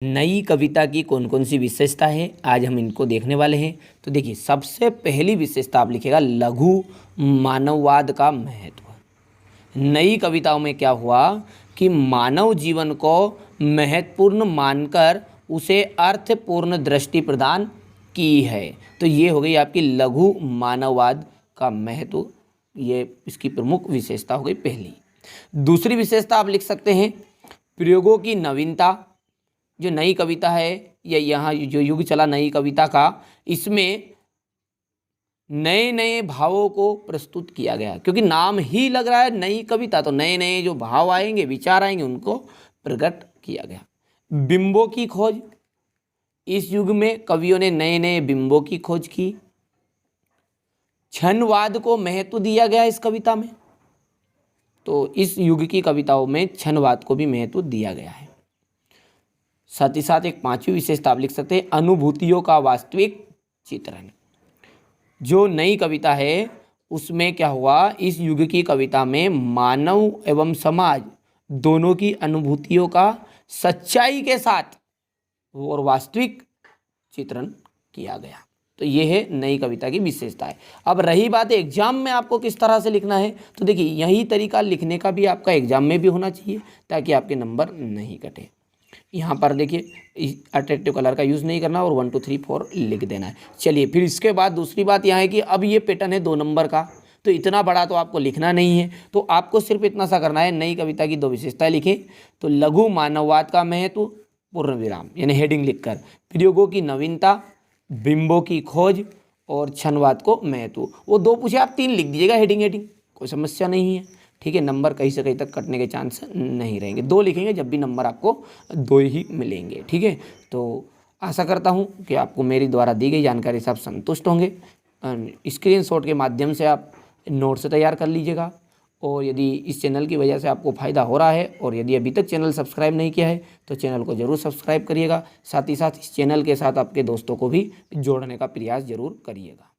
नई कविता की कौन कौन सी विशेषता है, आज हम इनको देखने वाले हैं। तो देखिए, सबसे पहली विशेषता आप लिखिएगा लघु मानववाद का महत्व। नई कविताओं में क्या हुआ कि मानव जीवन को महत्वपूर्ण मानकर उसे अर्थपूर्ण दृष्टि प्रदान की है। तो ये हो गई आपकी लघु मानववाद का महत्व, ये इसकी प्रमुख विशेषता हो गई पहली। दूसरी विशेषता आप लिख सकते हैं प्रयोगों की नवीनता। जो नई कविता है या यहाँ जो युग चला नई कविता का, इसमें नए नए भावों को प्रस्तुत किया गया, क्योंकि नाम ही लग रहा है नई कविता, तो नए नए जो भाव आएंगे, विचार आएंगे, उनको प्रकट किया गया। बिंबों की खोज, इस युग में कवियों ने नए नए बिंबों की खोज की। क्षणवाद को महत्व दिया गया इस कविता में, तो इस युग की कविताओं में क्षणवाद को भी महत्व दिया गया है। साथ ही साथ एक पांचवी विशेषता आप लिख सकते हैं अनुभूतियों का वास्तविक चित्रण। जो नई कविता है उसमें क्या हुआ, इस युग की कविता में मानव एवं समाज दोनों की अनुभूतियों का सच्चाई के साथ और वास्तविक चित्रण किया गया। तो ये है नई कविता की विशेषता है। अब रही बात एग्जाम में आपको किस तरह से लिखना है, तो देखिए यही तरीका लिखने का भी आपका एग्जाम में भी होना चाहिए, ताकि आपके नंबर नहीं कटे। यहाँ पर देखिए अट्रैक्टिव कलर का यूज़ नहीं करना और 1 2 3 4 लिख देना है। चलिए, फिर इसके बाद दूसरी बात यहाँ है कि अब ये पैटर्न है 2 नंबर का, तो इतना बड़ा तो आपको लिखना नहीं है, तो आपको सिर्फ इतना सा करना है, नई कविता की 2 विशेषताएं लिखें। तो लघु मानववाद का महत्व, पूर्ण विराम यानी हेडिंग लिखकर, प्रयोगों की नवीनता, बिंबों की खोज और क्षणवाद को महत्व। वो 2 पूछे आप 3 लिख दीजिएगा हेडिंग हेडिंग, कोई समस्या नहीं है। ठीक है, नंबर कहीं से कहीं तक कटने के चांस नहीं रहेंगे। 2 लिखेंगे जब भी नंबर आपको 2 ही मिलेंगे। ठीक है, तो आशा करता हूँ कि आपको मेरी द्वारा दी गई जानकारी से आप संतुष्ट होंगे। स्क्रीनशॉट के माध्यम से आप नोट्स तैयार कर लीजिएगा, और यदि इस चैनल की वजह से आपको फ़ायदा हो रहा है और यदि अभी तक चैनल सब्सक्राइब नहीं किया है तो चैनल को ज़रूर सब्सक्राइब करिएगा। साथ ही साथ इस चैनल के साथ आपके दोस्तों को भी जोड़ने का प्रयास ज़रूर करिएगा।